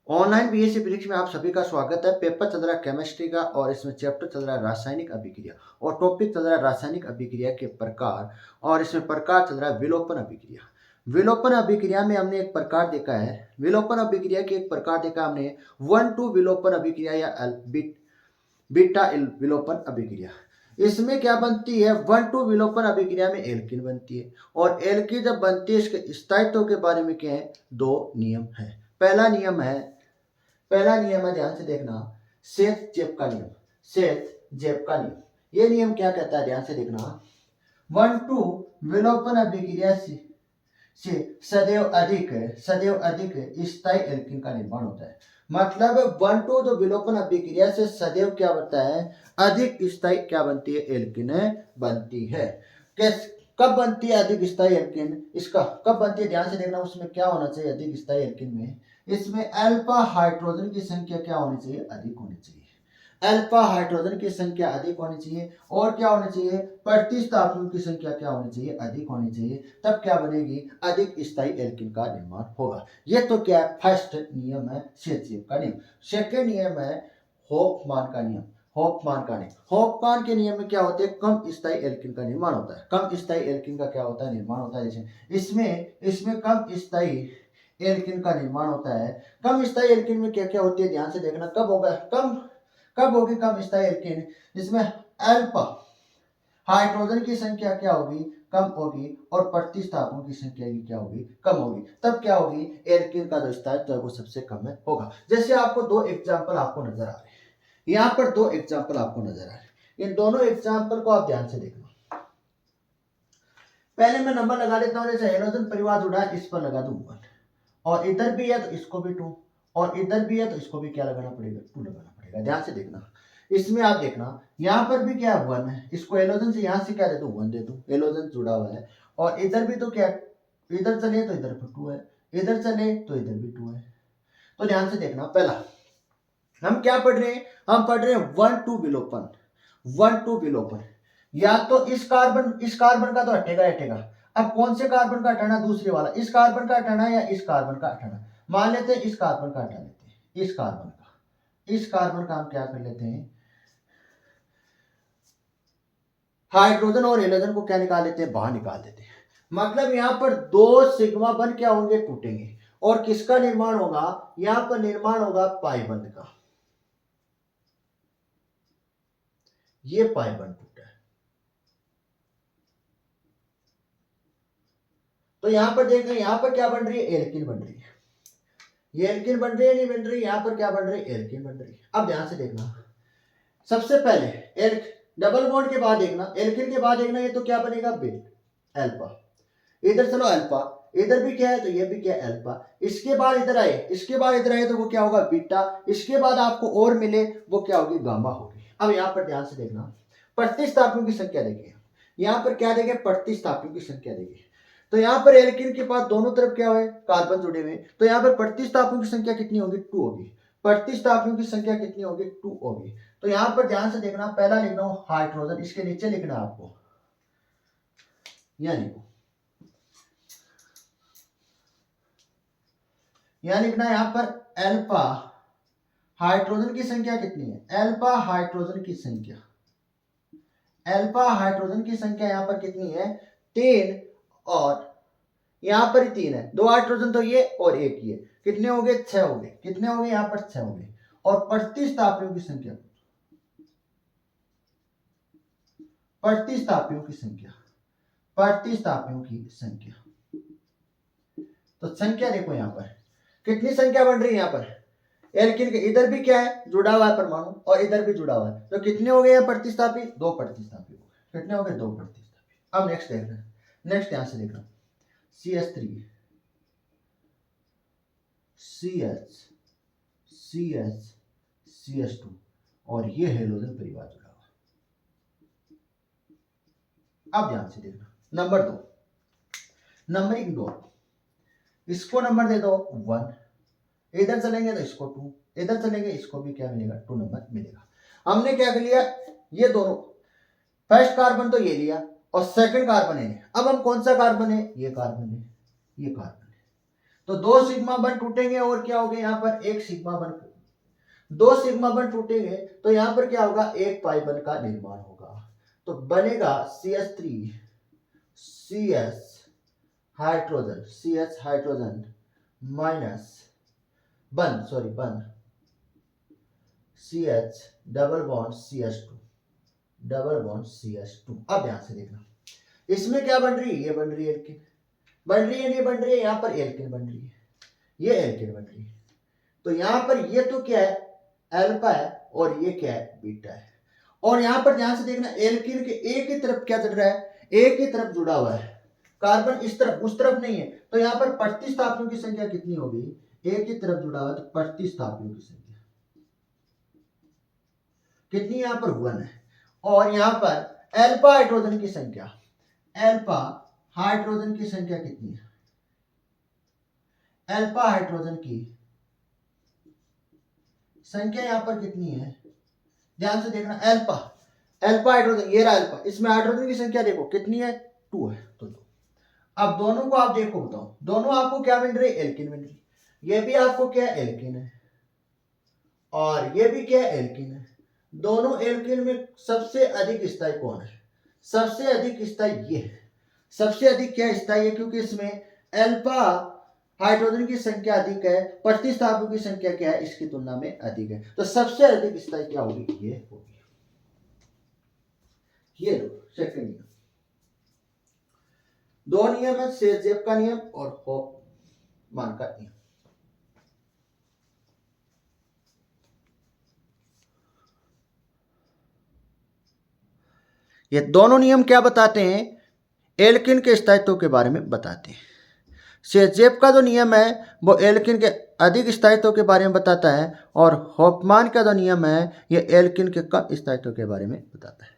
Online BSc physics में आप सभी का स्वागत है। पेपर चल रहा है केमिस्ट्री का और इसमें चैप्टर चल रहा है रासायनिक अभिक्रिया और टॉपिक चल रहा है रासायनिक अभिक्रिया के प्रकार और इसमें प्रकार चल रहा है विलोपन अभिक्रिया। विलोपन अभिक्रिया में हमने एक प्रकार देखा है, विलोपन अभिक्रिया के एक प्रकार देखा हमने 1-2 विलोपन अभिक्रिया या बीटा विलोपन अभिक्रिया। इसमें क्या बनती है, 1-2 विलोपन अभिक्रिया में एल्किन बनती है और एल्किन जब बनती है इसके स्थायित्व के बारे में क्या है, दो नियम है। पहला नियम है ध्यान से देखना, सेथ-जेप का नियम। सेथ-जेप का नियम, ये नियम क्या कहता है, ध्यान से देखना। 1-2 विलोपन अभिक्रिया से सदैव अधिक स्थायी एल्किन का निर्माण होता है। मतलब 1-2 जो विलोपन अभिक्रिया से सदैव क्या बनता है, अधिक स्थायी क्या बनती है, एल्किन बनती है। कब बनती है अधिक स्थायी एल्किन, इसका कब बनती है ध्यान से देखना। उसमें क्या होना चाहिए अधिक स्थायी एल्किन में, इसमें अल्फा हाइड्रोजन की संख्या क्या होनी चाहिए, अधिक होनी चाहिए। अल्फा हाइड्रोजन की संख्या अधिक होनी चाहिए और क्या होनी चाहिए, प्रतिस्थापनों की संख्या क्या होनी चाहिए, अधिक होनी चाहिए। तब क्या बनेगी, अधिक स्थायी एल्किन का निर्माण होगा। ये तो क्या है, फर्स्ट नियम है सेथ-जेप का नियम। सेकेंड नियम है होफमान का नियम। होफमान के नियम में क्या होते हैं, कम स्थायी एल्किन का निर्माण होता है। कम स्थायी एल्किन का क्या होता है, निर्माण होता है। जैसे इसमें कम स्थायी एल्किन का निर्माण होता है। कम स्थायी एल्किन में क्या क्या होती है, ध्यान से देखना। कब होगी कम स्थायी एल्किन, जिसमें अल्फा हाइड्रोजन की संख्या क्या होगी, कम होगी और प्रतिस्थापनों की संख्या की क्या होगी, कम होगी। तब क्या होगी, एल्किन का जो स्थायित्व है वो सबसे कम होगा। जैसे आपको दो एग्जांपल आपको नजर आ रहे हैं, यहाँ पर दो एग्जांपल आपको नजर आ रहे हैं। इन दोनों एग्जांपल को आप ध्यान से देखना। पहले मैं नंबर लगा देता हूँ। जैसे हेलोजन परिवार जुड़ा है, इस पर लगा दूं 1 और इधर भी है तो इसको भी 2 और इधर भी है तो इसको भी क्या लगाना पड़ेगा, 2 लगाना पड़ेगा। ध्यान से देखना। इसमें आप देखना यहाँ पर भी क्या 1 है, इसको हेलोजन से यहाँ से क्या दे दूं, 1 दे दूं। हेलोजन जुड़ा हुआ है और इधर भी तो क्या, इधर चले तो इधर पर 2 है, इधर चले तो इधर भी 2 है। तो ध्यान से देखना, पहला हम क्या पढ़ रहे हैं, हम पढ़ रहे हैं 1-2 विलोपन। 1-2 विलोपन, या तो इस कार्बन का तो हटेगा। अब कौन से कार्बन का हटाना, दूसरे वाला। इस कार्बन का हटाना या इस कार्बन का हटाना। मान लेते हैं इस कार्बन का हटा लेते हैं, इस कार्बन का हम क्या कर लेते हैं, हाइड्रोजन और हेलोजन को क्या निकाल लेते हैं, बाहर निकाल देते हैं। मतलब यहां पर 2 सिग्मा बंध क्या होंगे, टूटेंगे और किसका निर्माण होगा, यहां पर निर्माण होगा पाई बंध का। ये पाई बंध टूटा है। तो यहां पर देखना, यहां पर क्या बन रही है, एल्किन बन रही है। ये एल्किन बन रही है नहीं बन रही, यहां पर क्या बन रही है, एल्किन बन रही है। अब ध्यान से देखना, सबसे पहले डबल बॉन्ड के बाद देखना, एल्किन के बाद देखना, ये तो क्या बनेगा, बेट अल्फा। इधर चलो अल्फा, इधर भी क्या है तो ये भी क्या है, अल्फा। इसके बाद इधर आए तो वो क्या होगा, बीटा। इसके बाद आपको और मिले वो क्या होगी, गामा होगी। अब यहां पर ध्यान से देखना, प्रतिस्थापियों की संख्या देखिए। यहां पर क्या देंगे, प्रतिस्थापियों की संख्या देखिए। तो यहां पर एल्किन के पास दोनों तरफ क्या है, कार्बन जुड़े हुए। तो यहां पर प्रतिस्थापियों की संख्या कितनी होगी, 2 होगी। प्रतिस्थापियों की संख्या कितनी होगी, 2 होगी। तो यहां पर ध्यान से देखना, पहला लिखना हो हाइड्रोजन, इसके नीचे लिखना आपको, यहां लिखो, यहां लिखना है यहां पर अल्फा हाइड्रोजन की संख्या कितनी है, अल्फा हाइड्रोजन की संख्या यहां पर कितनी है, 3। और यहां पर ही 3 है, 2 हाइड्रोजन तो ये और एक ये, कितने हो गए, 6 हो गए। कितने हो गए, यहां पर 6 हो गए। और प्रतिस्थापियों की संख्या तो संख्या देखो यहां पर कितनी संख्या बन रही है। यहां पर एल्किन के इधर भी क्या है, जुड़ा हुआ है परमाणु और इधर भी जुड़ा हुआ है। तो कितने हो गए प्रतिस्थापी, 2 प्रतिस्थापी हो गए। कितने हो गए, 2 प्रतिस्थापी। अब नेक्स्ट देखना, नेक्स्ट यहां से देखना, CH3 CH2 और ये हेलोजन परिवार जुड़ा हुआ। अब ध्यान से देखना, नंबर 2, नंबरिंग 2, इसको नंबर दे दो 1, इधर चलेंगे तो इसको 2, इधर चलेंगे इसको भी क्या मिलेगा, 2 नंबर मिलेगा। हमने क्या कर लिया, ये दोनों फर्स्ट कार्बन तो ये लिया और सेकंड कार्बन है। अब हम कौन सा कार्बन है, ये कार्बन है, ये कार्बन है। तो 2 सिग्मा बॉन्ड टूटेंगे और क्या होगा यहाँ पर 1 सिग्मा बॉन्ड, 2 सिग्मा बॉन्ड टूटेंगे तो यहाँ पर क्या होगा 1 पाई बॉन्ड का निर्माण होगा। तो बनेगा CH3 CS हाइड्रोजन माइनस बन CH डबल बॉन्ड CH2। अब ध्यान से देखना, इसमें क्या बन रही है, ये बन रही है एल्किन, बन रही है नहीं बन रही है, यहाँ पर एल्किन बन रही है, ये एल्किन बन रही है। तो यहाँ पर ये तो क्या है अल्फा है और ये क्या है बीटा है। और यहाँ पर ध्यान से देखना एल्किन के एक ही तरफ क्या चल रहा है, एक ही तरफ जुड़ा हुआ है, कार्बन इस तरफ उस तरफ नहीं है। तो यहाँ पर प्रतिस्थापियों की संख्या कितनी होगी, एक ही तरफ जुड़ा हुआ है तो प्रतिस्थापियों की संख्या कितनी, यहाँ पर 1 है। और यहाँ पर अल्फा हाइड्रोजन की संख्या कितनी है, अल्फा हाइड्रोजन की संख्या यहाँ पर कितनी है, ध्यान से देखना अल्फा हाइड्रोजन, ये रहा अल्फा, इसमें हाइड्रोजन की संख्या देखो कितनी है 2 है। तो 2। अब दोनों को आप देखो, बताओ दोनों आपको क्या मिल रही है, एल्किन मिल रही, ये भी आपको क्या है एल्किन है और ये भी क्या है एल्किन है। दोनों एल्किन में सबसे अधिक स्थाई कौन है, सबसे अधिक स्थाई ये है, सबसे अधिक क्या स्थाई है, क्योंकि इसमें अल्फा हाइड्रोजन की संख्या अधिक है, प्रतिस्थापियों की संख्या क्या है इसकी तुलना में अधिक है। तो सबसे अधिक स्थाई क्या होगी, ये होगी। ये लो सेकंड नियम, 2 नियम है, सेजेब का नियम और हॉफमान का नियम। ये दोनों नियम क्या बताते हैं, एल्किन के स्थायित्व के बारे में बताते हैं। सेजेब का जो नियम है वो एल्किन के अधिक स्थायित्व के बारे में बताता है और हॉफमान का जो नियम है ये एल्किन के कम स्थायित्व के बारे में बताता है।